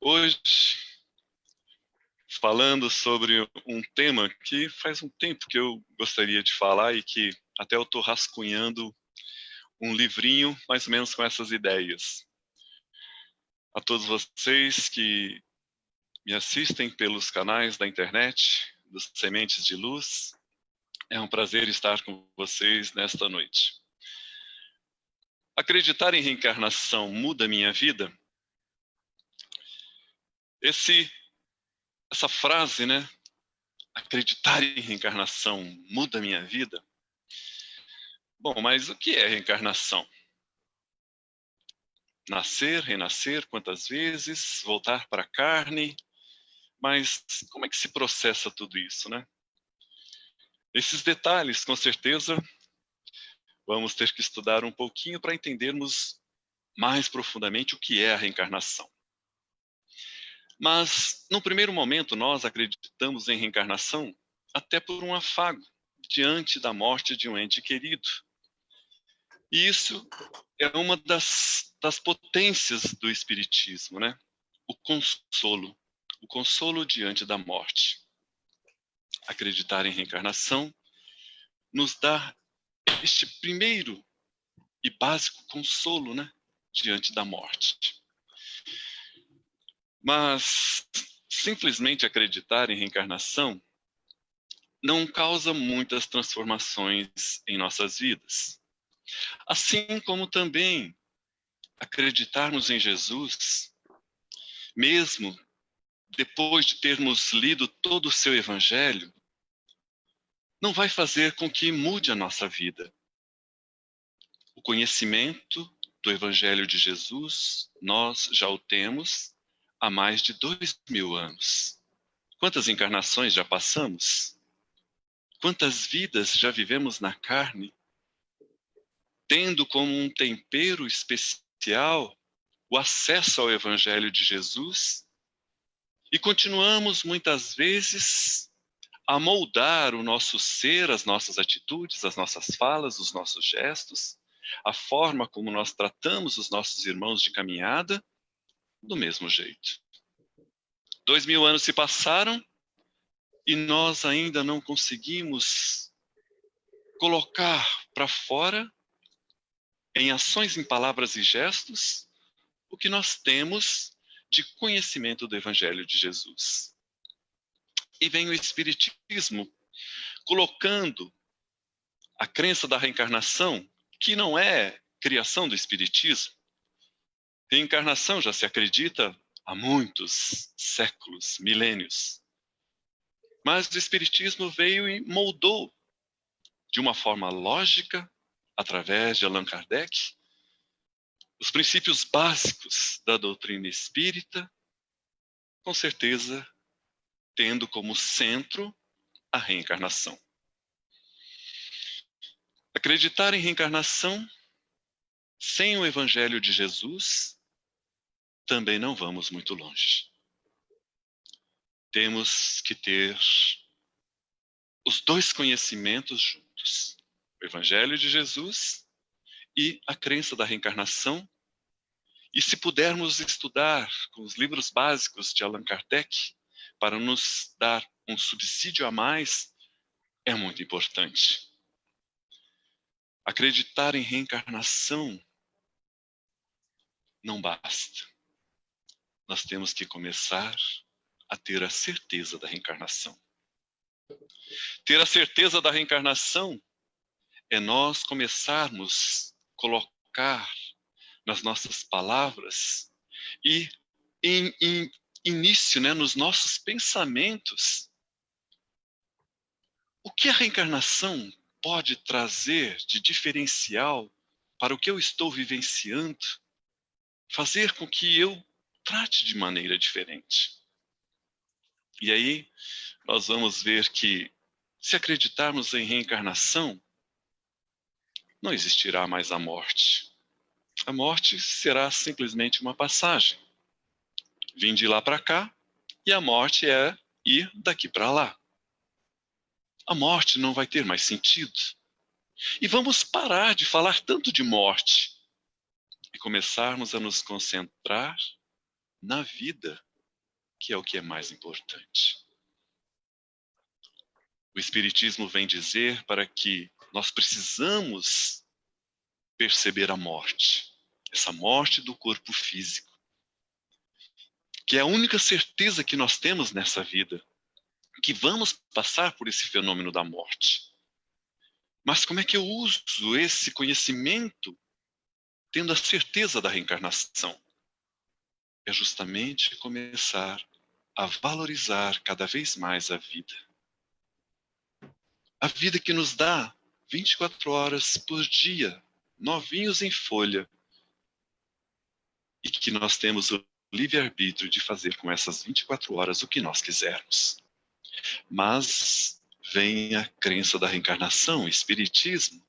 Hoje, falando sobre um tema que faz um tempo que eu gostaria de falar e que até eu estou rascunhando um livrinho mais ou menos com essas ideias. A todos vocês que me assistem pelos canais da internet, dos Sementes de Luz, é um prazer estar com vocês nesta noite. Acreditar em reencarnação muda minha vida? Essa frase, né? Acreditar em reencarnação muda minha vida? Bom, mas o que é reencarnação? Nascer, renascer, quantas vezes, voltar para a carne, mas como é que se processa tudo isso, né? Esses detalhes, com certeza, vamos ter que estudar um pouquinho para entendermos mais profundamente o que é a reencarnação. Mas, no primeiro momento, nós acreditamos em reencarnação até por um afago, diante da morte de um ente querido. E isso é uma das potências do Espiritismo, né? O consolo diante da morte. Acreditar em reencarnação nos dá este primeiro e básico consolo, né? Diante da morte. Mas simplesmente acreditar em reencarnação não causa muitas transformações em nossas vidas. Assim como também acreditarmos em Jesus, mesmo depois de termos lido todo o seu evangelho, não vai fazer com que mude a nossa vida. O conhecimento do evangelho de Jesus, nós já o temos há mais de 2000 anos. Quantas encarnações já passamos? Quantas vidas já vivemos na carne, tendo como um tempero especial o acesso ao evangelho de Jesus, e continuamos muitas vezes a moldar o nosso ser, as nossas atitudes, as nossas falas, os nossos gestos, a forma como nós tratamos os nossos irmãos de caminhada, do mesmo jeito. 2000 anos se passaram e nós ainda não conseguimos colocar para fora, em ações, em palavras e gestos, o que nós temos de conhecimento do Evangelho de Jesus. E vem o Espiritismo colocando a crença da reencarnação, que não é criação do Espiritismo. Reencarnação já se acredita há muitos séculos, milênios. Mas o Espiritismo veio e moldou de uma forma lógica, através de Allan Kardec, os princípios básicos da doutrina espírita, com certeza tendo como centro a reencarnação. Acreditar em reencarnação sem o Evangelho de Jesus, também não vamos muito longe. Temos que ter os dois conhecimentos juntos: o Evangelho de Jesus e a crença da reencarnação. E se pudermos estudar com os livros básicos de Allan Kardec, para nos dar um subsídio a mais, é muito importante. Acreditar em reencarnação não basta. Nós temos que começar a ter a certeza da reencarnação. Ter a certeza da reencarnação é nós começarmos a colocar nas nossas palavras e em início, né, nos nossos pensamentos, o que a reencarnação pode trazer de diferencial para o que eu estou vivenciando, fazer com que eu trate de maneira diferente. E aí nós vamos ver que, se acreditarmos em reencarnação, não existirá mais a morte. A morte será simplesmente uma passagem. Vim de lá para cá, e a morte é ir daqui para lá. A morte não vai ter mais sentido. E vamos parar de falar tanto de morte e começarmos a nos concentrar na vida que é o que é mais importante. O Espiritismo vem dizer para que nós precisamos perceber a morte, essa morte do corpo físico, que é a única certeza que nós temos nessa vida, que vamos passar por esse fenômeno da morte. Mas como é que eu uso esse conhecimento tendo a certeza da reencarnação? É justamente começar a valorizar cada vez mais a vida. A vida que nos dá 24 horas por dia, novinhos em folha, e que nós temos o livre-arbítrio de fazer com essas 24 horas o que nós quisermos. Mas vem a crença da reencarnação, o espiritismo,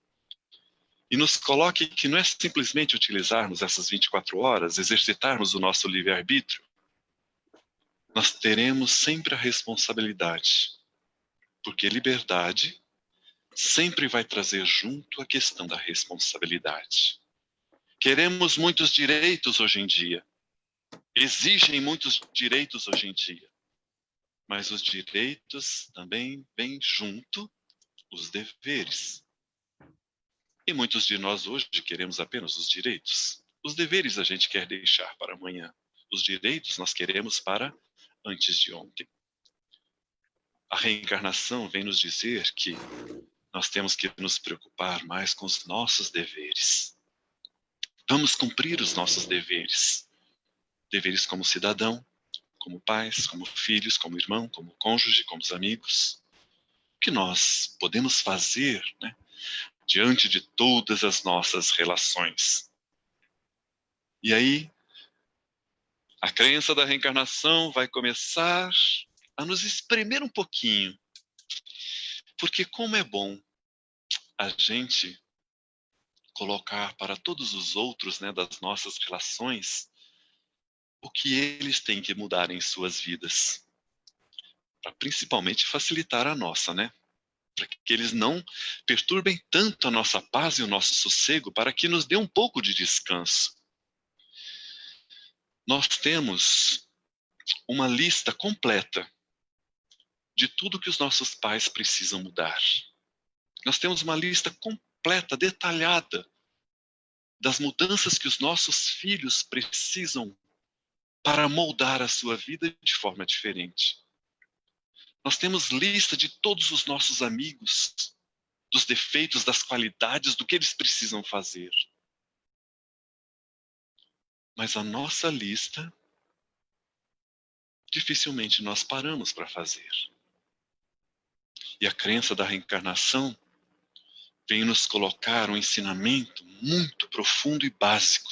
e nos coloque que não é simplesmente utilizarmos essas 24 horas, exercitarmos o nosso livre-arbítrio. Nós teremos sempre a responsabilidade, porque liberdade sempre vai trazer junto a questão da responsabilidade. Queremos muitos direitos hoje em dia, exigem muitos direitos hoje em dia, mas os direitos também vêm junto os deveres. E muitos de nós hoje queremos apenas os direitos. Os deveres a gente quer deixar para amanhã. Os direitos nós queremos para antes de ontem. A reencarnação vem nos dizer que nós temos que nos preocupar mais com os nossos deveres. Vamos cumprir os nossos deveres. Deveres como cidadão, como pais, como filhos, como irmão, como cônjuge, como amigos. O que nós podemos fazer, né, diante de todas as nossas relações? E aí, a crença da reencarnação vai começar a nos espremer um pouquinho. Porque como é bom a gente colocar para todos os outros, né, das nossas relações, o que eles têm que mudar em suas vidas. Para principalmente facilitar a nossa, né? Para que eles não perturbem tanto a nossa paz e o nosso sossego, para que nos dê um pouco de descanso. Nós temos uma lista completa de tudo que os nossos pais precisam mudar. Nós temos uma lista completa, detalhada, das mudanças que os nossos filhos precisam para moldar a sua vida de forma diferente. Nós temos lista de todos os nossos amigos, dos defeitos, das qualidades, do que eles precisam fazer. Mas a nossa lista, dificilmente nós paramos para fazer. E a crença da reencarnação vem nos colocar um ensinamento muito profundo e básico,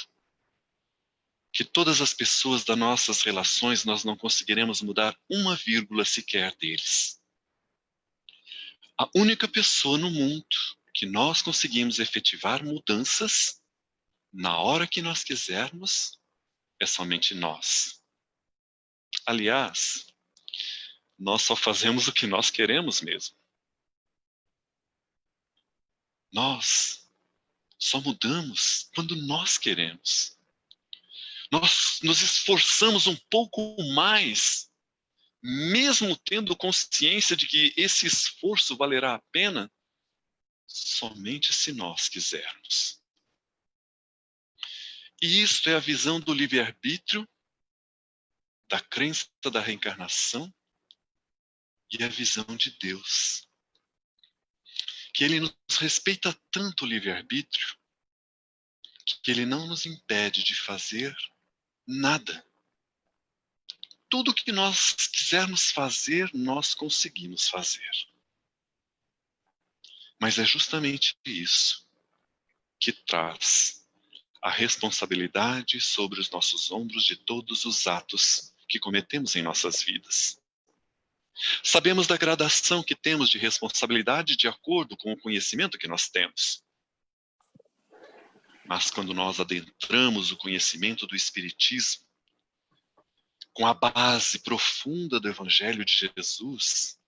que todas as pessoas das nossas relações nós não conseguiremos mudar uma vírgula sequer deles. A única pessoa no mundo que nós conseguimos efetivar mudanças na hora que nós quisermos é somente nós. Aliás, nós só fazemos o que nós queremos mesmo. Nós só mudamos quando nós queremos. Nós nos esforçamos um pouco mais, mesmo tendo consciência de que esse esforço valerá a pena, somente se nós quisermos. E isto é a visão do livre-arbítrio, da crença da reencarnação e a visão de Deus. Que Ele nos respeita tanto o livre-arbítrio, que Ele não nos impede de fazer nada. Tudo o que nós quisermos fazer, nós conseguimos fazer. Mas é justamente isso que traz a responsabilidade sobre os nossos ombros de todos os atos que cometemos em nossas vidas. Sabemos da gradação que temos de responsabilidade de acordo com o conhecimento que nós temos. Mas quando nós adentramos o conhecimento do Espiritismo, com a base profunda do Evangelho de Jesus,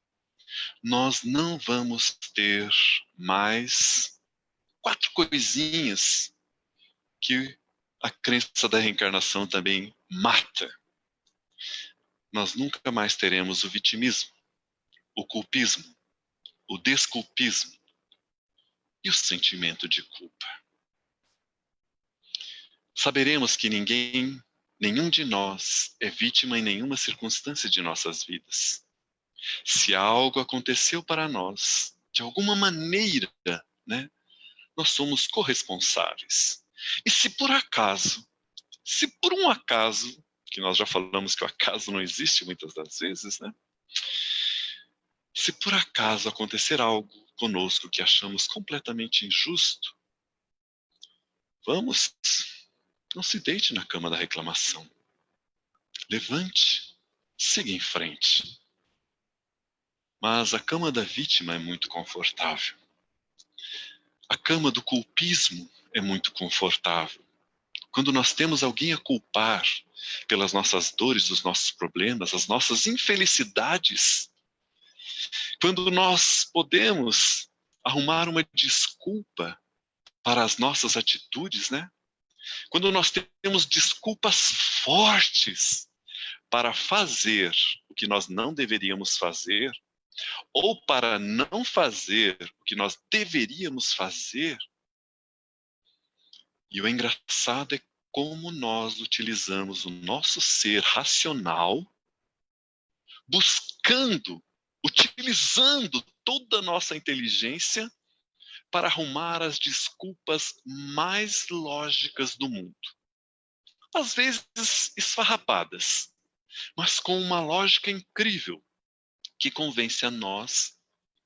nós não vamos ter mais 4 coisinhas que a crença da reencarnação também mata. nós nunca mais teremos o vitimismo, o culpismo, o desculpismo e o sentimento de culpa. Saberemos que nenhum de nós é vítima em nenhuma circunstância de nossas vidas. Se algo aconteceu para nós, de alguma maneira, né, nós somos corresponsáveis. E se por um acaso, que nós já falamos que o acaso não existe muitas das vezes, né? Se por acaso acontecer algo conosco que achamos completamente injusto, vamos, não se deite na cama da reclamação. Levante, siga em frente. Mas a cama da vítima é muito confortável. A cama do culpismo é muito confortável. Quando nós temos alguém a culpar pelas nossas dores, os nossos problemas, as nossas infelicidades, quando nós podemos arrumar uma desculpa para as nossas atitudes, né? Quando nós temos desculpas fortes para fazer o que nós não deveríamos fazer, ou para não fazer o que nós deveríamos fazer. E o engraçado é como nós utilizamos o nosso ser racional, utilizando toda a nossa inteligência para arrumar as desculpas mais lógicas do mundo. Às vezes esfarrapadas, mas com uma lógica incrível que convence a nós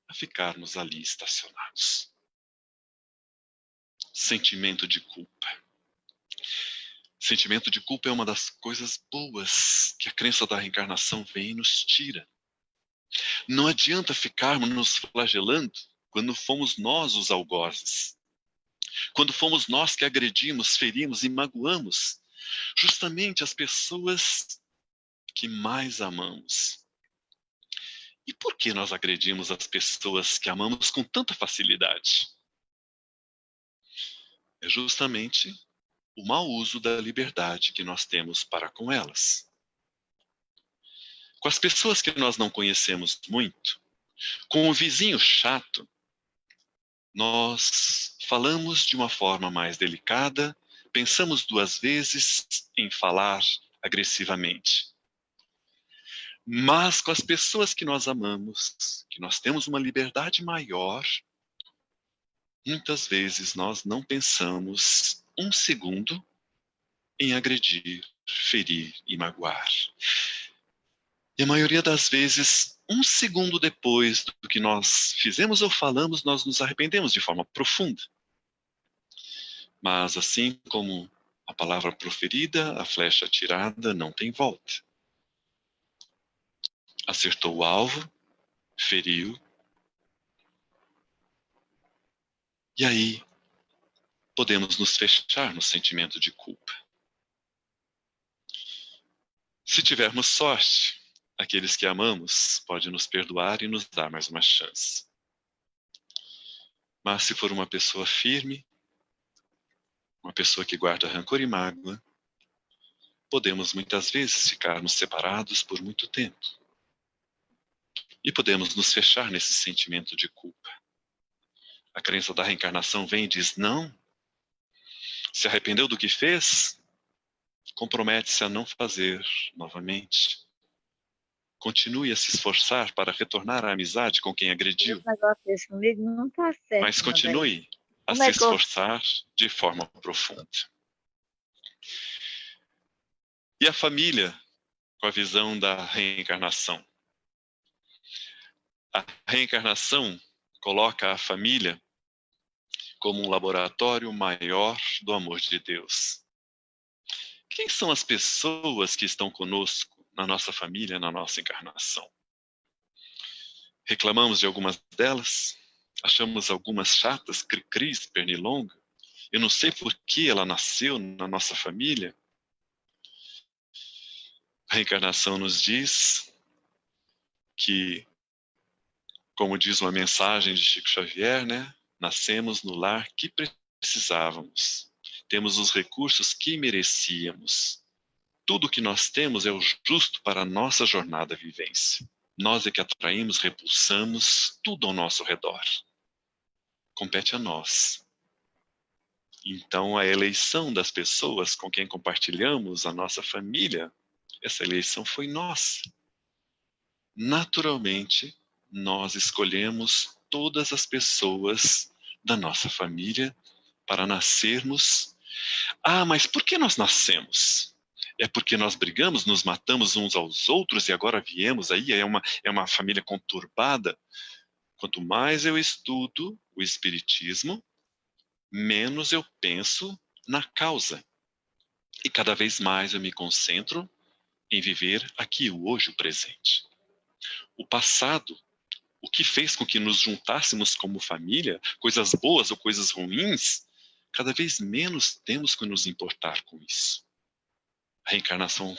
a ficarmos ali estacionados. Sentimento de culpa. Sentimento de culpa é uma das coisas boas que a crença da reencarnação vem e nos tira. Não adianta ficarmos nos flagelando quando fomos nós os algozes. Quando fomos nós que agredimos, ferimos e magoamos justamente as pessoas que mais amamos. E por que nós agredimos as pessoas que amamos com tanta facilidade? É justamente o mau uso da liberdade que nós temos para com elas. Com as pessoas que nós não conhecemos muito, com o vizinho chato, nós falamos de uma forma mais delicada, pensamos duas vezes em falar agressivamente. Mas com as pessoas que nós amamos, que nós temos uma liberdade maior, muitas vezes nós não pensamos um segundo em agredir, ferir e magoar. E a maioria das vezes, um segundo depois do que nós fizemos ou falamos, nós nos arrependemos de forma profunda. Mas assim como a palavra proferida, a flecha atirada não tem volta. Acertou o alvo, feriu. E aí, podemos nos fechar no sentimento de culpa. Se tivermos sorte, aqueles que amamos podem nos perdoar e nos dar mais uma chance. Mas se for uma pessoa firme, uma pessoa que guarda rancor e mágoa, podemos muitas vezes ficarmos separados por muito tempo. E podemos nos fechar nesse sentimento de culpa. A crença da reencarnação vem e diz: não. Se arrependeu do que fez? Compromete-se a não fazer novamente. Continue a se esforçar para retornar à amizade com quem agrediu. Esse negócio desse comigo não tá certo. Mas continue a se esforçar de forma profunda. E a família, com a visão da reencarnação? A reencarnação coloca a família como um laboratório maior do amor de Deus. Quem são as pessoas que estão conosco na nossa família, na nossa encarnação? Reclamamos de algumas delas? Achamos algumas chatas, cri-cris, pernilonga? Eu não sei por que ela nasceu na nossa família. A reencarnação nos diz que, como diz uma mensagem de Chico Xavier, né? Nascemos no lar que precisávamos. Temos os recursos que merecíamos. tudo que nós temos é o justo para a nossa jornada vivência. Nós é que atraímos, repulsamos tudo ao nosso redor. Compete a nós. Então, a eleição das pessoas com quem compartilhamos a nossa família, essa eleição foi nossa. Naturalmente, nós escolhemos todas as pessoas da nossa família para nascermos. Ah, mas por que nós nascemos? É porque nós brigamos, nos matamos uns aos outros e agora viemos aí, é uma família conturbada. Quanto mais eu estudo o Espiritismo, menos eu penso na causa. E cada vez mais eu me concentro em viver aqui, o hoje, o presente. O passado, o que fez com que nos juntássemos como família, coisas boas ou coisas ruins, cada vez menos temos que nos importar com isso. A reencarnação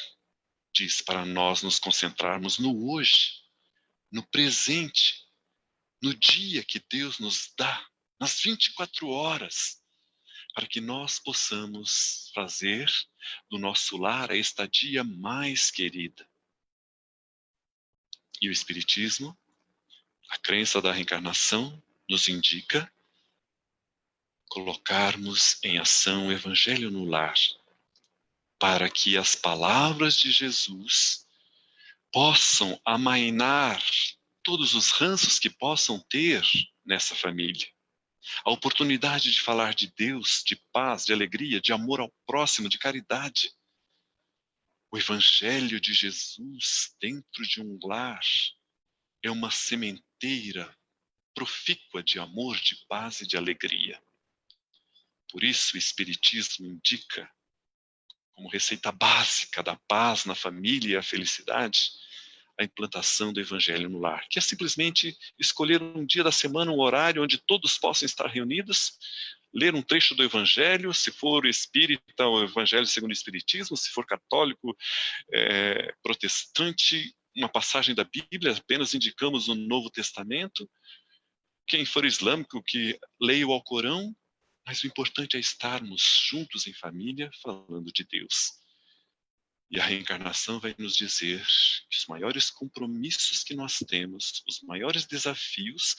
diz para nós nos concentrarmos no hoje, no presente, no dia que Deus nos dá, nas 24 horas, para que nós possamos fazer do nosso lar a estadia mais querida. E o Espiritismo, a crença da reencarnação, nos indica colocarmos em ação o Evangelho no lar, para que as palavras de Jesus possam amainar todos os ranços que possam ter nessa família. A oportunidade de falar de Deus, de paz, de alegria, de amor ao próximo, de caridade. O Evangelho de Jesus dentro de um lar é uma sementeira profícua de amor, de paz e de alegria. Por isso o Espiritismo indica, como receita básica da paz na família e a felicidade, a implantação do Evangelho no lar, que é simplesmente escolher um dia da semana, um horário onde todos possam estar reunidos, ler um trecho do Evangelho, se for espírita, o Evangelho segundo o Espiritismo, se for católico, protestante, uma passagem da Bíblia, apenas indicamos o Novo Testamento. Quem for islâmico, que leia o Alcorão, mas o importante é estarmos juntos em família, falando de Deus. E a reencarnação vai nos dizer que os maiores compromissos que nós temos, os maiores desafios,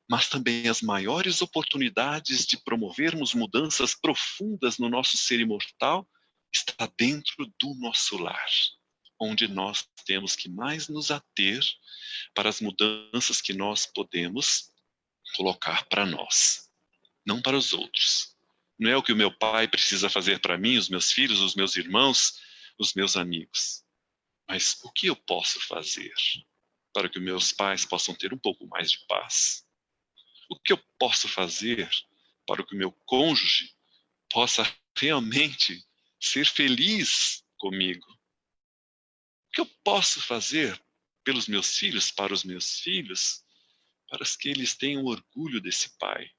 mas também as maiores oportunidades de promovermos mudanças profundas no nosso ser imortal, está dentro do nosso lar, onde nós temos que mais nos ater para as mudanças que nós podemos colocar para nós, não para os outros. Não é o que o meu pai precisa fazer para mim, os meus filhos, os meus irmãos, os meus amigos. Mas o que eu posso fazer para que meus pais possam ter um pouco mais de paz? O que eu posso fazer para que o meu cônjuge possa realmente ser feliz comigo? O que eu posso fazer pelos meus filhos, para os meus filhos, para que eles tenham orgulho desse pai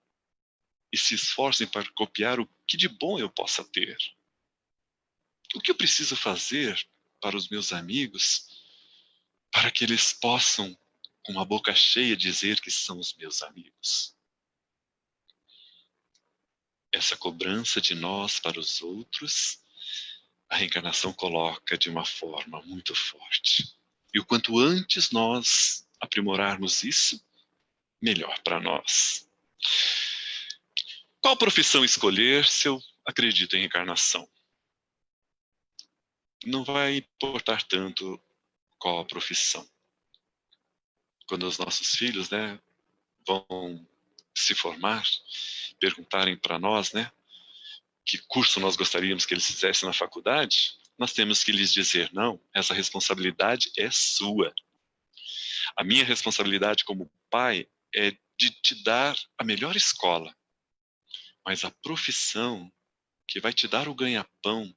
e se esforcem para copiar o que de bom eu possa ter? O que eu preciso fazer para os meus amigos, para que eles possam, com a boca cheia, dizer que são os meus amigos? Essa cobrança de nós para os outros, a reencarnação coloca de uma forma muito forte. E o quanto antes nós aprimorarmos isso, melhor para nós. Qual profissão escolher se eu acredito em reencarnação? Não vai importar tanto qual a profissão. Quando os nossos filhos, vão se formar, perguntarem para nós, que curso nós gostaríamos que eles fizessem na faculdade, nós temos que lhes dizer, não, essa responsabilidade é sua. A minha responsabilidade como pai é de te dar a melhor escola, mas a profissão que vai te dar o ganha-pão,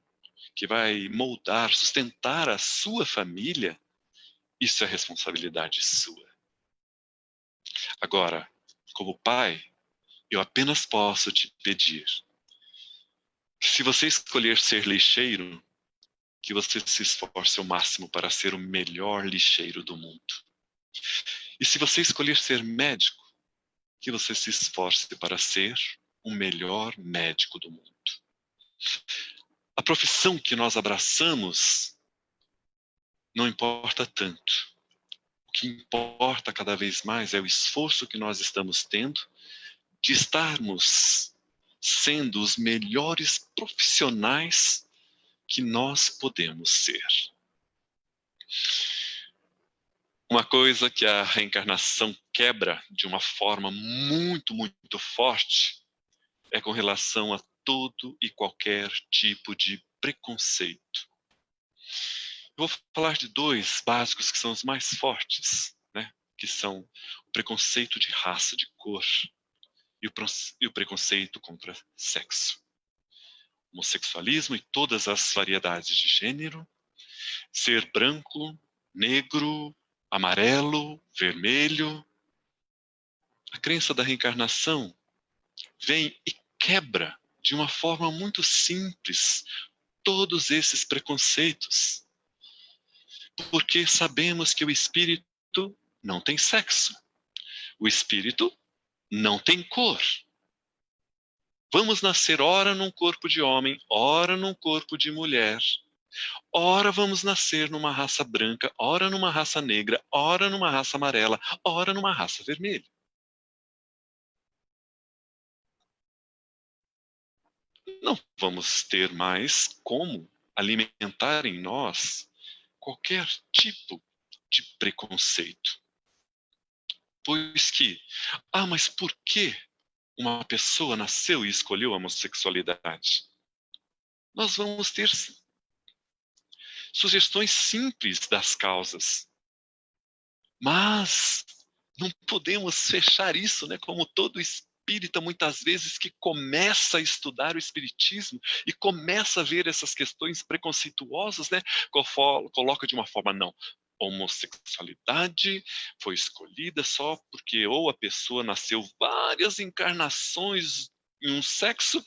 que vai moldar, sustentar a sua família, isso é responsabilidade sua. Agora, como pai, eu apenas posso te pedir que, se você escolher ser lixeiro, que você se esforce ao máximo para ser o melhor lixeiro do mundo. E se você escolher ser médico, que você se esforce para ser o melhor médico do mundo. A profissão que nós abraçamos não importa tanto. O que importa cada vez mais é o esforço que nós estamos tendo de estarmos sendo os melhores profissionais que nós podemos ser. Uma coisa que a reencarnação quebra de uma forma muito, muito forte é com relação a todo e qualquer tipo de preconceito. Eu vou falar de dois básicos que são os mais fortes, né? Que são o preconceito de raça, de cor, e o preconceito contra sexo. Homossexualismo e todas as variedades de gênero, ser branco, negro, amarelo, vermelho. A crença da reencarnação vem e quebra de uma forma muito simples todos esses preconceitos. Porque sabemos que o espírito não tem sexo. O espírito não tem cor. Vamos nascer ora num corpo de homem, ora num corpo de mulher. Ora vamos nascer numa raça branca, ora numa raça negra, ora numa raça amarela, ora numa raça vermelha. Não vamos ter mais como alimentar em nós qualquer tipo de preconceito. Pois que, mas por que uma pessoa nasceu e escolheu a homossexualidade? Nós vamos ter sugestões simples das causas. Mas não podemos fechar isso, né, como todo espírita, muitas vezes, que começa a estudar o espiritismo e começa a ver essas questões preconceituosas, né, coloca de uma forma, não, homossexualidade foi escolhida só porque ou a pessoa nasceu várias encarnações em um sexo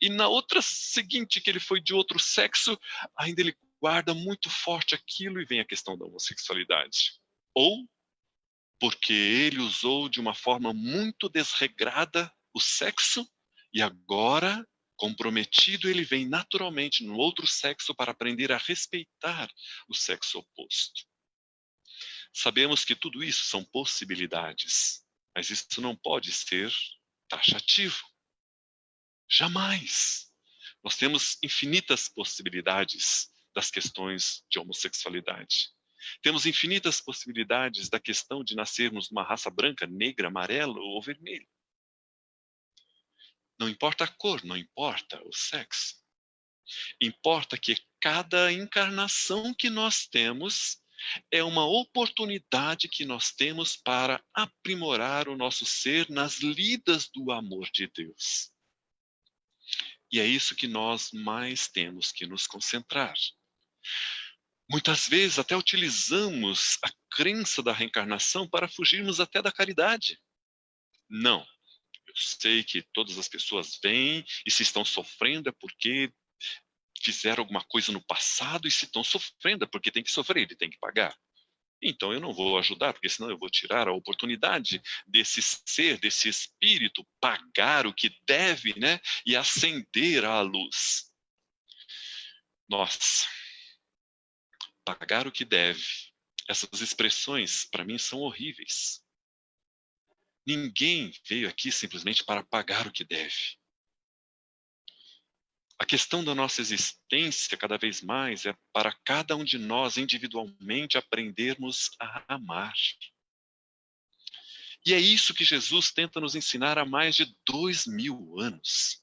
e na outra seguinte que ele foi de outro sexo, ainda ele guarda muito forte aquilo e vem a questão da homossexualidade. Ou porque ele usou de uma forma muito desregrada o sexo e agora, comprometido, ele vem naturalmente no outro sexo para aprender a respeitar o sexo oposto. Sabemos que tudo isso são possibilidades, mas isso não pode ser taxativo. Jamais. Nós temos infinitas possibilidades das questões de homossexualidade. Temos infinitas possibilidades da questão de nascermos numa raça branca, negra, amarela ou vermelha. Não importa a cor, não importa o sexo. Importa que cada encarnação que nós temos é uma oportunidade que nós temos para aprimorar o nosso ser nas lidas do amor de Deus. E é isso que nós mais temos que nos concentrar. Muitas vezes até utilizamos a crença da reencarnação para fugirmos até da caridade. Não. Eu sei que todas as pessoas vêm e se estão sofrendo é porque fizeram alguma coisa no passado e se estão sofrendo é porque tem que sofrer, ele tem que pagar. Então eu não vou ajudar, porque senão eu vou tirar a oportunidade desse ser, desse espírito, pagar o que deve, né? E acender a luz. Nossa, pagar o que deve. Essas expressões, para mim, são horríveis. Ninguém veio aqui simplesmente para pagar o que deve. A questão da nossa existência, cada vez mais, é para cada um de nós, individualmente, aprendermos a amar. E é isso que Jesus tenta nos ensinar há mais de 2000 anos.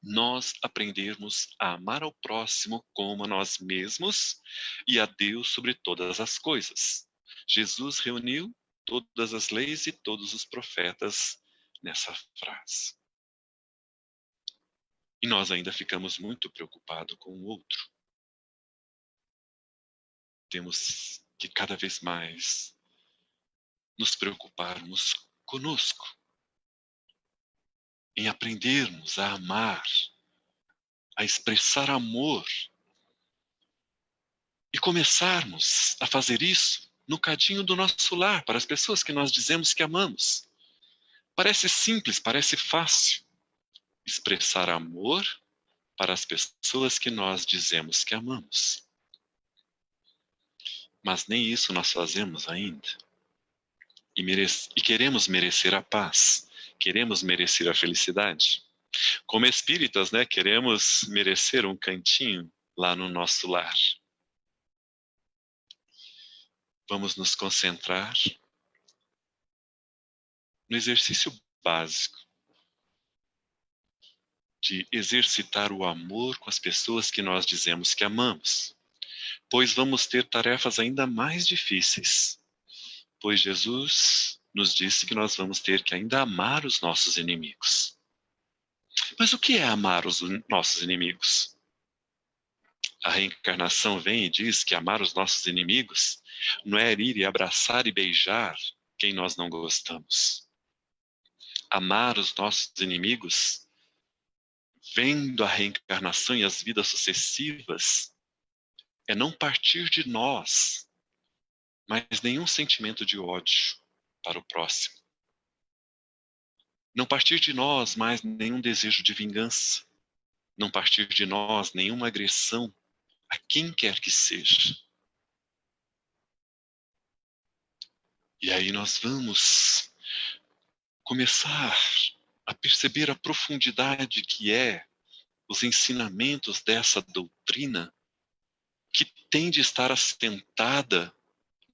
Nós aprendermos a amar ao próximo como a nós mesmos e a Deus sobre todas as coisas. Jesus reuniu todas as leis e todos os profetas nessa frase. E nós ainda ficamos muito preocupados com o outro. Temos que cada vez mais nos preocuparmos conosco, em aprendermos a amar, a expressar amor e começarmos a fazer isso no cadinho do nosso lar, para as pessoas que nós dizemos que amamos. Parece simples, parece fácil expressar amor para as pessoas que nós dizemos que amamos. Mas nem isso nós fazemos ainda. E queremos merecer a paz, queremos merecer a felicidade. Como espíritas, né, queremos merecer um cantinho lá no nosso lar. Vamos nos concentrar no exercício básico de exercitar o amor com as pessoas que nós dizemos que amamos, pois vamos ter tarefas ainda mais difíceis, pois Jesus nos disse que nós vamos ter que ainda amar os nossos inimigos. Mas o que é amar os nossos inimigos? A reencarnação vem e diz que amar os nossos inimigos não é ir e abraçar e beijar quem nós não gostamos. Amar os nossos inimigos, vendo a reencarnação e as vidas sucessivas, é não partir de nós, mas nenhum sentimento de ódio para o próximo. Não partir de nós mais nenhum desejo de vingança. Não partir de nós nenhuma agressão a quem quer que seja. E aí nós vamos começar a perceber a profundidade que é os ensinamentos dessa doutrina que tem de estar assentada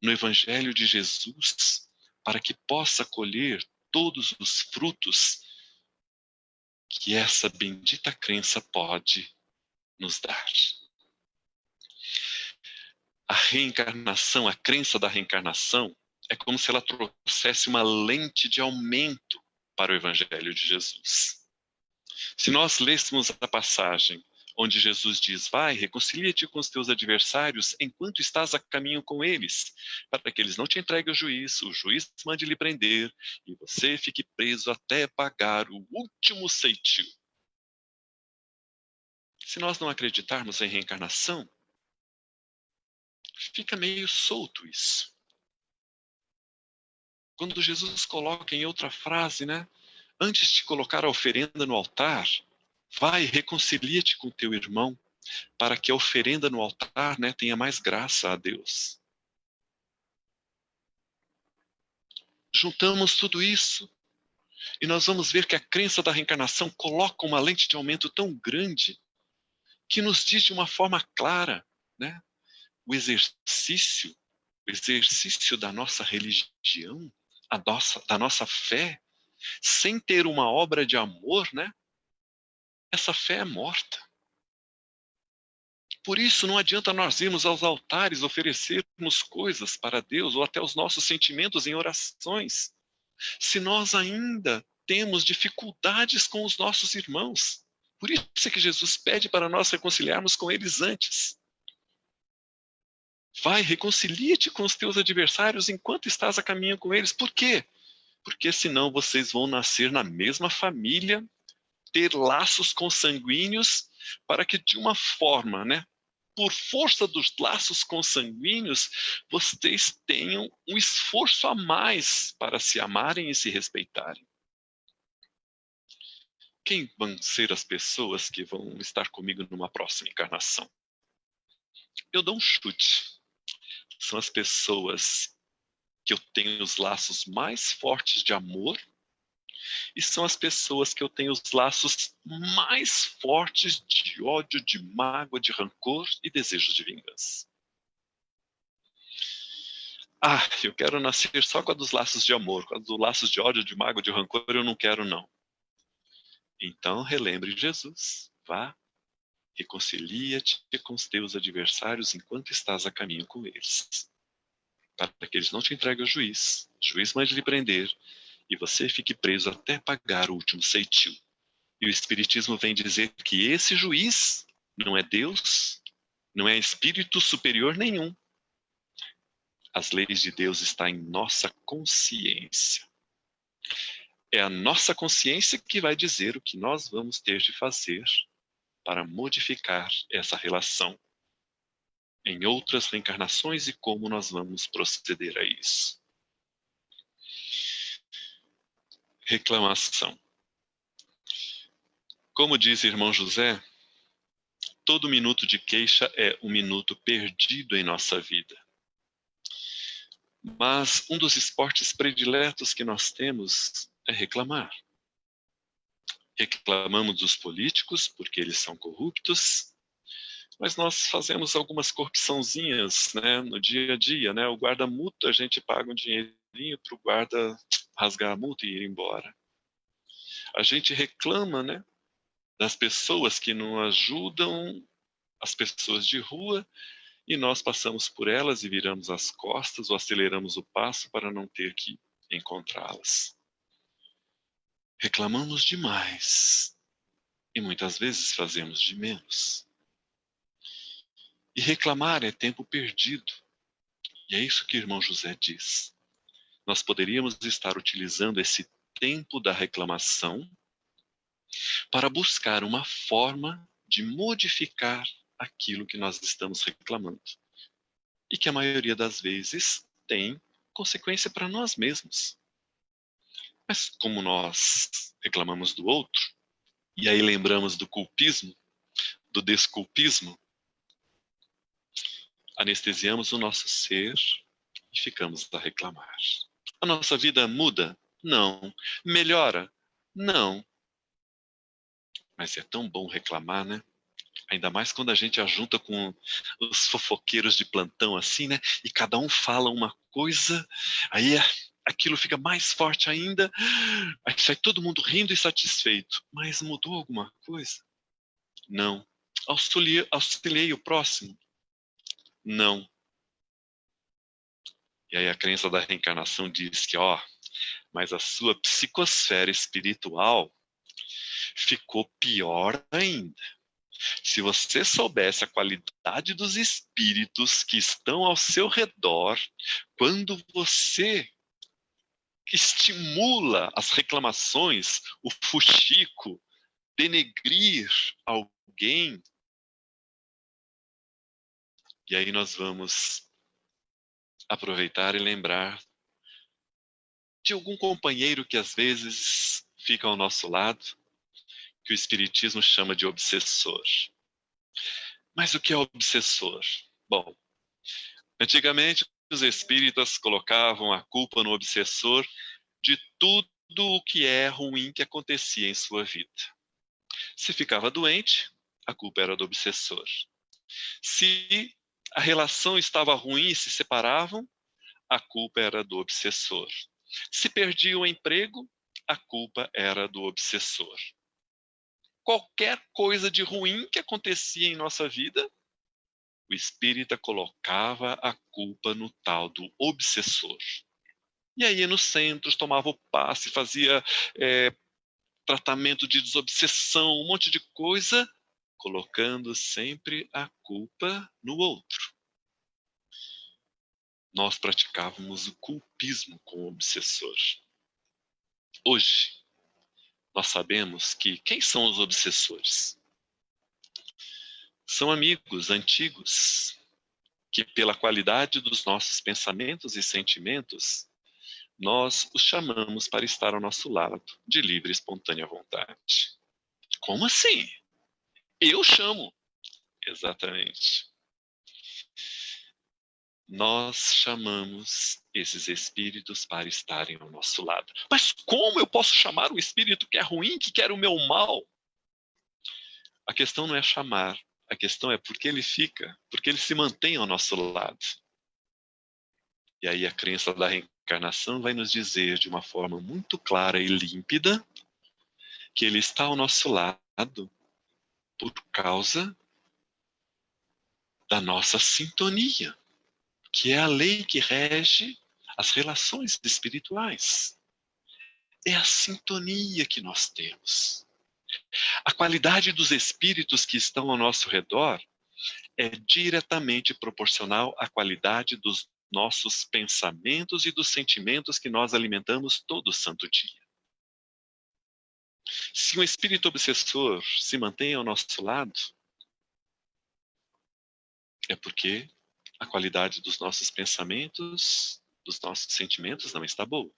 no Evangelho de Jesus para que possa colher todos os frutos que essa bendita crença pode nos dar. A reencarnação, a crença da reencarnação, é como se ela trouxesse uma lente de aumento para o Evangelho de Jesus. Se nós lêssemos a passagem onde Jesus diz: vai, reconcilia-te com os teus adversários enquanto estás a caminho com eles, para que eles não te entreguem ao juiz, o juiz mande lhe prender, e você fique preso até pagar o último ceitil. Se nós não acreditarmos em reencarnação, fica meio solto isso. Quando Jesus coloca em outra frase, né? Antes de colocar a oferenda no altar, vai, reconcilia-te com teu irmão, para que a oferenda no altar, né, tenha mais graça a Deus. Juntamos tudo isso e nós vamos ver que a crença da reencarnação coloca uma lente de aumento tão grande que nos diz de uma forma clara, né, o exercício da nossa religião, da nossa fé, sem ter uma obra de amor, né, essa fé é morta. Por isso, não adianta nós irmos aos altares oferecermos coisas para Deus ou até os nossos sentimentos em orações, se nós ainda temos dificuldades com os nossos irmãos. Por isso é que Jesus pede para nós reconciliarmos com eles antes. Vai, reconcilia-te com os teus adversários enquanto estás a caminho com eles. Por quê? Porque senão vocês vão nascer na mesma família, ter laços consanguíneos, para que de uma forma, né, por força dos laços consanguíneos, vocês tenham um esforço a mais para se amarem e se respeitarem. Quem vão ser as pessoas que vão estar comigo numa próxima encarnação? Eu dou um chute. São as pessoas que eu tenho os laços mais fortes de amor e são as pessoas que eu tenho os laços mais fortes de ódio, de mágoa, de rancor e desejo de vingança. Ah, eu quero nascer só com a dos laços de amor, com a dos laços de ódio, de mágoa, de rancor, eu não quero não. Então relembre Jesus, vá, reconcilia-te com os teus adversários enquanto estás a caminho com eles, para que eles não te entreguem ao juiz, o juiz mande lhe prender, e você fique preso até pagar o último ceitil. E o Espiritismo vem dizer que esse juiz não é Deus, não é espírito superior nenhum. As leis de Deus estão em nossa consciência. É a nossa consciência que vai dizer o que nós vamos ter de fazer para modificar essa relação em outras reencarnações e como nós vamos proceder a isso. Reclamação. Como diz irmão José, todo minuto de queixa é um minuto perdido em nossa vida. Mas um dos esportes prediletos que nós temos é reclamar. Reclamamos dos políticos porque eles são corruptos, mas nós fazemos algumas corrupçãozinhas, né, no dia a dia, né? O guarda-multa, a gente paga um dinheirinho para o guarda rasgar a multa e ir embora. A gente reclama, né, das pessoas que não ajudam as pessoas de rua e nós passamos por elas e viramos as costas ou aceleramos o passo para não ter que encontrá-las. Reclamamos demais e muitas vezes fazemos de menos. E reclamar é tempo perdido. E é isso que o irmão José diz. Nós poderíamos estar utilizando esse tempo da reclamação para buscar uma forma de modificar aquilo que nós estamos reclamando. E que a maioria das vezes tem consequência para nós mesmos. Mas como nós reclamamos do outro, e aí lembramos do culpismo, do desculpismo, anestesiamos o nosso ser e ficamos a reclamar. A nossa vida muda? Não. Melhora? Não. Mas é tão bom reclamar, né? Ainda mais quando a gente ajunta com os fofoqueiros de plantão assim, né? E cada um fala uma coisa, aí aquilo fica mais forte ainda, aí sai todo mundo rindo e satisfeito. Mas mudou alguma coisa? Não. Auxiliei o próximo? Não. E aí a crença da reencarnação diz que, mas a sua psicosfera espiritual ficou pior ainda. Se você soubesse a qualidade dos espíritos que estão ao seu redor, quando você estimula as reclamações, o fuxico, denegrir alguém, e aí nós vamos aproveitar e lembrar de algum companheiro que às vezes fica ao nosso lado, que o Espiritismo chama de obsessor. Mas o que é obsessor? Bom, antigamente os espíritas colocavam a culpa no obsessor de tudo o que é ruim que acontecia em sua vida. Se ficava doente, a culpa era do obsessor. Se a relação estava ruim e se separavam, a culpa era do obsessor. Se perdia o emprego, a culpa era do obsessor. Qualquer coisa de ruim que acontecia em nossa vida, o espírita colocava a culpa no tal do obsessor. E aí nos centros tomava o passe, fazia tratamento de desobsessão, um monte de coisa, colocando sempre a culpa no outro. Nós praticávamos o culpismo com o obsessor. Hoje, nós sabemos que quem são os obsessores? São amigos antigos que, pela qualidade dos nossos pensamentos e sentimentos, nós os chamamos para estar ao nosso lado, de livre e espontânea vontade. Como assim? Eu chamo. Exatamente. Nós chamamos esses espíritos para estarem ao nosso lado. Mas como eu posso chamar um espírito que é ruim, que quer o meu mal? A questão não é chamar, a questão é por que ele fica, porque ele se mantém ao nosso lado. E aí a crença da reencarnação vai nos dizer de uma forma muito clara e límpida que ele está ao nosso lado por causa da nossa sintonia, que é a lei que rege as relações espirituais. É a sintonia que nós temos. A qualidade dos espíritos que estão ao nosso redor é diretamente proporcional à qualidade dos nossos pensamentos e dos sentimentos que nós alimentamos todo santo dia. Se um espírito obsessor se mantém ao nosso lado, é porque a qualidade dos nossos pensamentos, dos nossos sentimentos não está boa.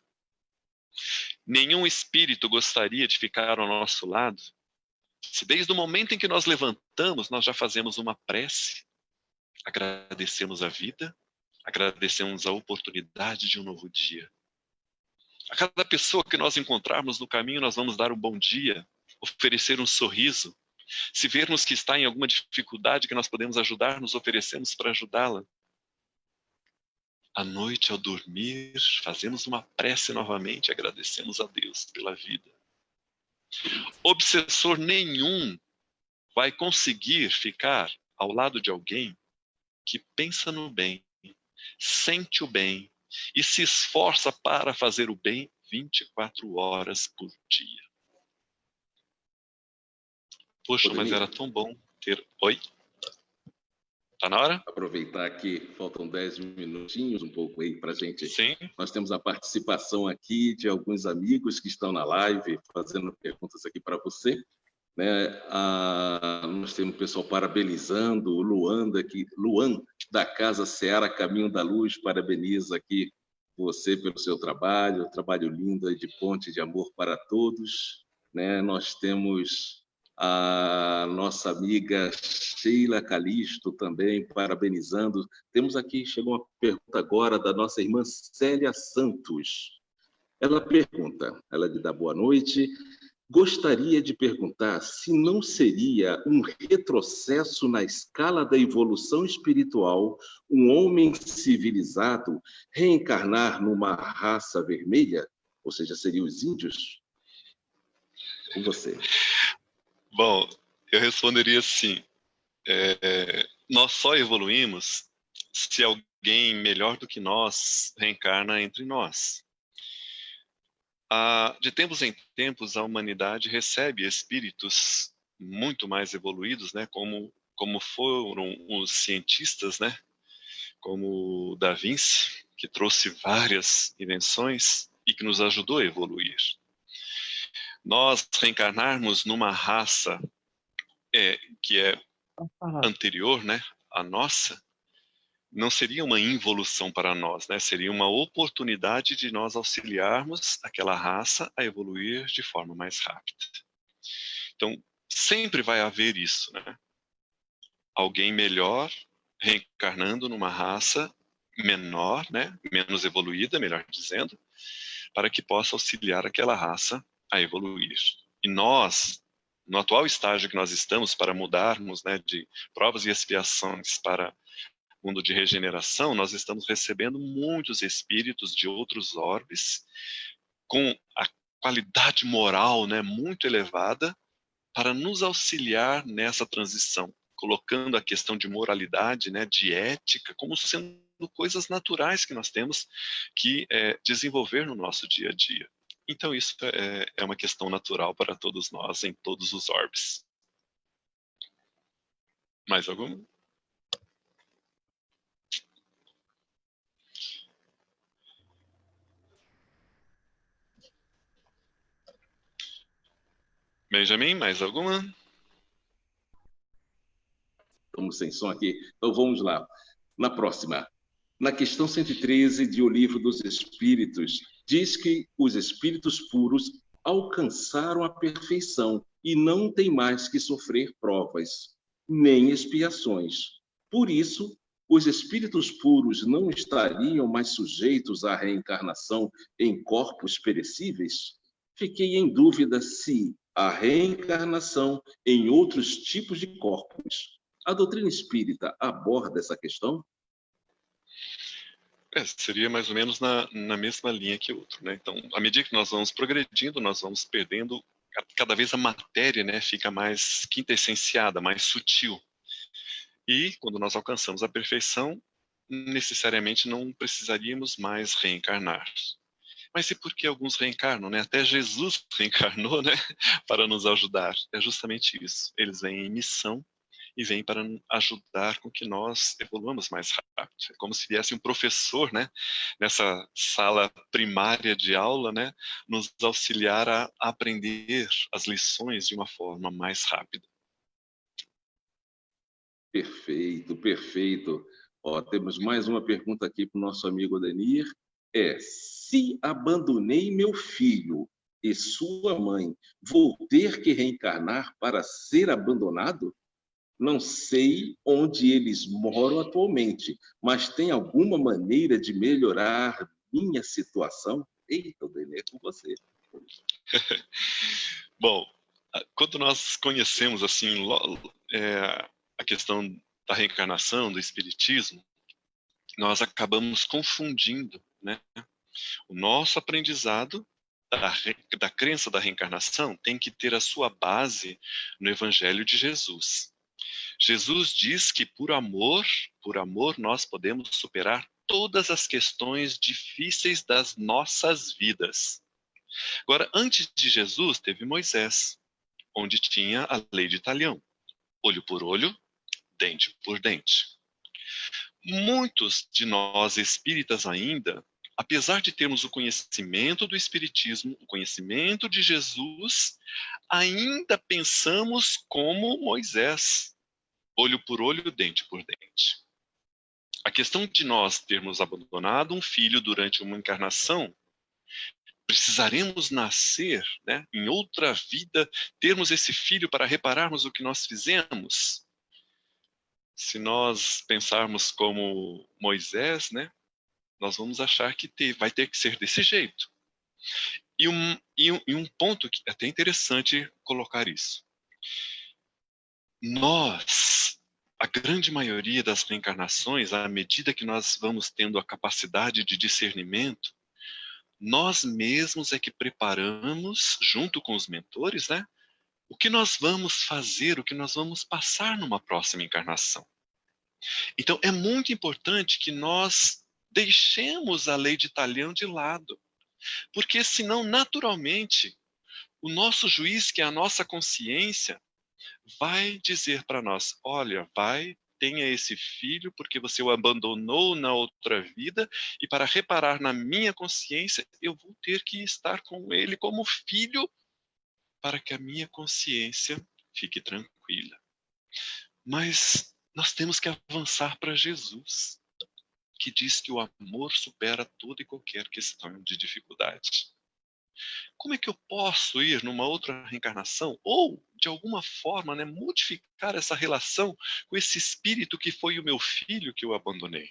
Nenhum espírito gostaria de ficar ao nosso lado se desde o momento em que nós levantamos, nós já fazemos uma prece, agradecemos a vida Agradecemos a oportunidade de um novo dia. A cada pessoa que nós encontrarmos no caminho, nós vamos dar um bom dia, oferecer um sorriso. Se vermos que está em alguma dificuldade que nós podemos ajudar, nos oferecemos para ajudá-la. À noite, ao dormir, fazemos uma prece novamente, agradecemos a Deus pela vida. Obsessor nenhum vai conseguir ficar ao lado de alguém que pensa no bem, sente o bem e se esforça para fazer o bem 24 horas por dia. Poxa, mas era tão bom ter... Oi? Tá na hora? Aproveitar que faltam 10 minutinhos, um pouco aí para a gente. Sim. Nós temos a participação aqui de alguns amigos que estão na live, fazendo perguntas aqui para você. Né? Nós temos o pessoal parabenizando, o Luan, da Casa Seara Caminho da Luz, parabeniza aqui você pelo seu trabalho lindo aí de ponte de amor para todos. Né? Nós temos a nossa amiga Sheila Calisto também parabenizando. Temos aqui, chegou uma pergunta agora da nossa irmã Célia Santos. Ela pergunta, ela lhe dá boa noite. Gostaria de perguntar se não seria um retrocesso na escala da evolução espiritual um homem civilizado reencarnar numa raça vermelha? Ou seja, seriam os índios? Com você. Bom, eu responderia assim. Nós só evoluímos se alguém melhor do que nós reencarna entre nós. De tempos em tempos, a humanidade recebe espíritos muito mais evoluídos, né? Como foram os cientistas, né? Como Da Vinci, que trouxe várias invenções e que nos ajudou a evoluir. Nós reencarnarmos numa raça que é anterior, né, à nossa, não seria uma involução para nós, né? Seria uma oportunidade de nós auxiliarmos aquela raça a evoluir de forma mais rápida. Então, sempre vai haver isso, né? Alguém melhor reencarnando numa raça menor, né? Menos evoluída, melhor dizendo, para que possa auxiliar aquela raça a evoluir. E nós, no atual estágio que nós estamos, para mudarmos, né, de provas e expiações para mundo de regeneração, nós estamos recebendo muitos espíritos de outros orbes com a qualidade moral, né, muito elevada para nos auxiliar nessa transição, colocando a questão de moralidade, né, de ética, como sendo coisas naturais que nós temos que desenvolver no nosso dia a dia. Então isso é uma questão natural para todos nós, em todos os orbes. Mais alguma? Benjamin, mais alguma? Estamos sem som aqui. Então vamos lá. Na próxima. Na questão 113 de O Livro dos Espíritos, diz que os espíritos puros alcançaram a perfeição e não têm mais que sofrer provas, nem expiações. Por isso, os espíritos puros não estariam mais sujeitos à reencarnação em corpos perecíveis? Fiquei em dúvida se a reencarnação em outros tipos de corpos. A doutrina espírita aborda essa questão? Seria mais ou menos na mesma linha que o outro, né? Então, à medida que nós vamos progredindo, nós vamos perdendo, cada vez a matéria, né, fica mais quintessenciada, mais sutil. E quando nós alcançamos a perfeição, necessariamente não precisaríamos mais reencarnar. Mas e por que alguns reencarnam, né? Até Jesus reencarnou, né, para nos ajudar. É justamente isso. Eles vêm em missão e vêm para ajudar com que nós evoluamos mais rápido. É como se viesse um professor, né, nessa sala primária de aula, né, nos auxiliar a aprender as lições de uma forma mais rápida. Perfeito, perfeito. Ó, temos mais uma pergunta aqui para o nosso amigo Adenir. Se abandonei meu filho e sua mãe, vou ter que reencarnar para ser abandonado? Não sei onde eles moram atualmente, mas tem alguma maneira de melhorar minha situação? Eita, o Denê, é com você. Bom, quando nós conhecemos assim a questão da reencarnação, do espiritismo, nós acabamos confundindo, né? O nosso aprendizado da crença da reencarnação tem que ter a sua base no Evangelho de Jesus. Jesus diz que por amor nós podemos superar todas as questões difíceis das nossas vidas. Agora, antes de Jesus, teve Moisés, onde tinha a lei de talião, olho por olho, dente por dente. Muitos de nós espíritas ainda, apesar de termos o conhecimento do espiritismo, o conhecimento de Jesus, ainda pensamos como Moisés, olho por olho, dente por dente. A questão de nós termos abandonado um filho durante uma encarnação, precisaremos nascer, né, em outra vida, termos esse filho para repararmos o que nós fizemos. Se nós pensarmos como Moisés, né, nós vamos achar que vai ter que ser desse jeito. E um ponto que é até interessante colocar isso. Nós, a grande maioria das reencarnações, à medida que nós vamos tendo a capacidade de discernimento, nós mesmos é que preparamos, junto com os mentores, né, o que nós vamos fazer, o que nós vamos passar numa próxima encarnação. Então, é muito importante que nós deixemos a lei de talião de lado, porque senão, naturalmente, o nosso juiz, que é a nossa consciência, vai dizer para nós: olha, tenha esse filho porque você o abandonou na outra vida, e para reparar na minha consciência, eu vou ter que estar com ele como filho para que a minha consciência fique tranquila. Mas nós temos que avançar para Jesus, que diz que o amor supera toda e qualquer questão de dificuldade. Como é que eu posso ir numa outra reencarnação ou, de alguma forma, né, modificar essa relação com esse espírito que foi o meu filho que eu abandonei?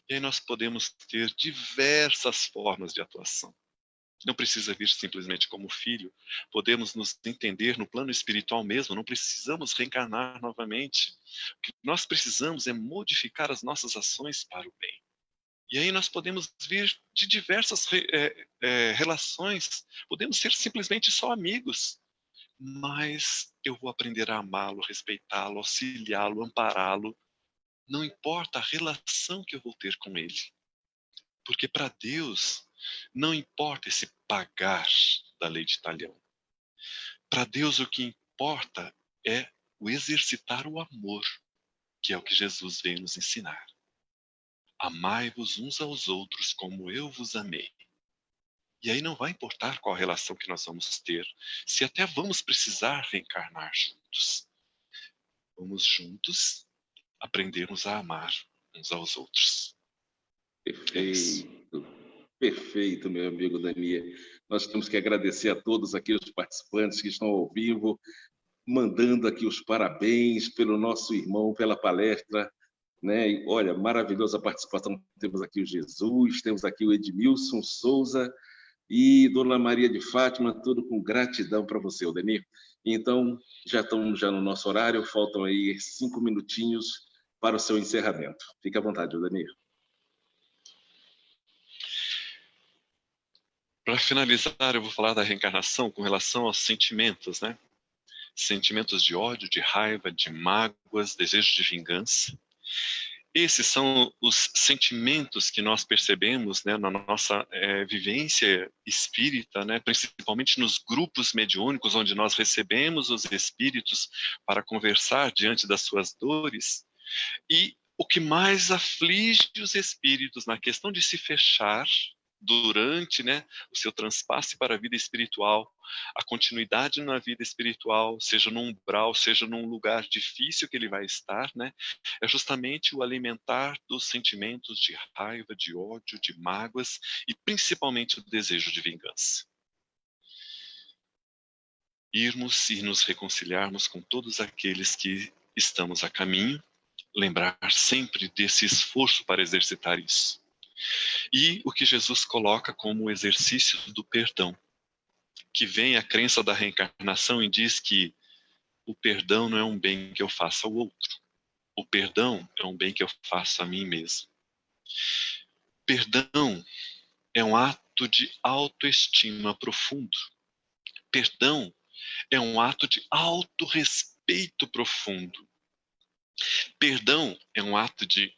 E aí nós podemos ter diversas formas de atuação. Não precisa vir simplesmente como filho. Podemos nos entender no plano espiritual mesmo. Não precisamos reencarnar novamente. O que nós precisamos é modificar as nossas ações para o bem. E aí nós podemos vir de diversas relações. Podemos ser simplesmente só amigos. Mas eu vou aprender a amá-lo, respeitá-lo, auxiliá-lo, ampará-lo. Não importa a relação que eu vou ter com ele. Porque para Deus não importa esse pagar da lei de talião. Para Deus o que importa é o exercitar o amor, que é o que Jesus veio nos ensinar. Amai-vos uns aos outros como eu vos amei. E aí não vai importar qual relação que nós vamos ter, se até vamos precisar reencarnar juntos. Vamos juntos aprendermos a amar uns aos outros. Perfeito, perfeito, meu amigo Daniel. Nós temos que agradecer a todos aqui os participantes que estão ao vivo, mandando aqui os parabéns pelo nosso irmão, pela palestra, né? E, olha, maravilhosa a participação. Temos aqui o Jesus, temos aqui o Edmilson Souza e Dona Maria de Fátima, tudo com gratidão para você, Odenir. Então, já estamos no nosso horário, faltam aí 5 minutinhos para o seu encerramento. Fique à vontade, Odenir. Para finalizar, eu vou falar da reencarnação com relação aos sentimentos, né? Sentimentos de ódio, de raiva, de mágoas, desejo de vingança. Esses são os sentimentos que nós percebemos, né, na nossa vivência espírita, né, principalmente nos grupos mediúnicos, onde nós recebemos os espíritos para conversar diante das suas dores. E o que mais aflige os espíritos na questão de se fechar durante, né, o seu transpasse para a vida espiritual, a continuidade na vida espiritual, seja num umbral, seja num lugar difícil que ele vai estar, né, é justamente o alimentar dos sentimentos de raiva, de ódio, de mágoas e principalmente o desejo de vingança. Irmos e nos reconciliarmos com todos aqueles que estamos a caminho, lembrar sempre desse esforço para exercitar isso. E o que Jesus coloca como o exercício do perdão, que vem a crença da reencarnação e diz que o perdão não é um bem que eu faço ao outro. O perdão é um bem que eu faço a mim mesmo. Perdão é um ato de autoestima profundo. Perdão é um ato de autorrespeito profundo. Perdão é um ato de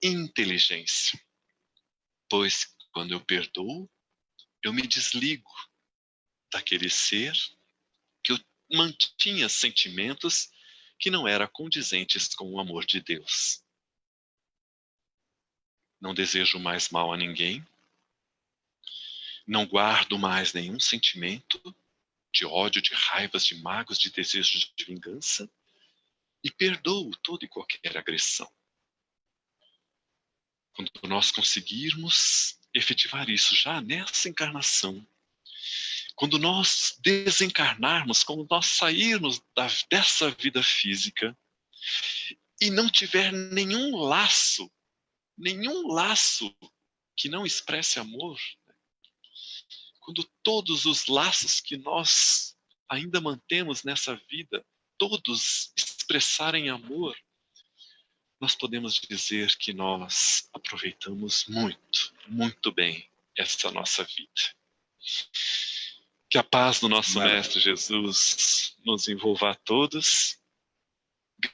inteligência. Pois quando eu perdoo, eu me desligo daquele ser que eu mantinha sentimentos que não eram condizentes com o amor de Deus. Não desejo mais mal a ninguém, não guardo mais nenhum sentimento de ódio, de raivas, de mágoas, de desejos de vingança, e perdoo toda e qualquer agressão. Quando nós conseguirmos efetivar isso já nessa encarnação, quando nós desencarnarmos, quando nós sairmos dessa vida física e não tiver nenhum laço que não expresse amor, quando todos os laços que nós ainda mantemos nessa vida, todos expressarem amor, nós podemos dizer que nós aproveitamos muito, muito bem essa nossa vida. Que a paz do nosso Mestre Jesus nos envolva a todos.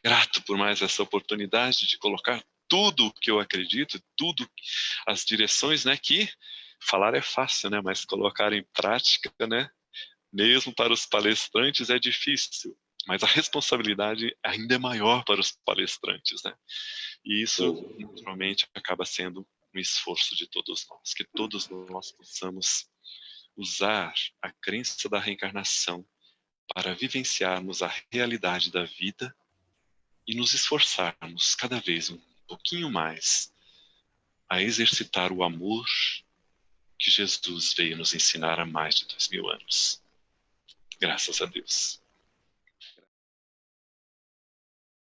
Grato por mais essa oportunidade de colocar tudo o que eu acredito, tudo as direções, né, que falar é fácil, né, mas colocar em prática, né, mesmo para os palestrantes é difícil, mas a responsabilidade ainda é maior para os palestrantes, né? E isso, naturalmente, acaba sendo um esforço de todos nós, que todos nós possamos usar a crença da reencarnação para vivenciarmos a realidade da vida e nos esforçarmos cada vez um pouquinho mais a exercitar o amor que Jesus veio nos ensinar há mais de 2000 anos. Graças a Deus.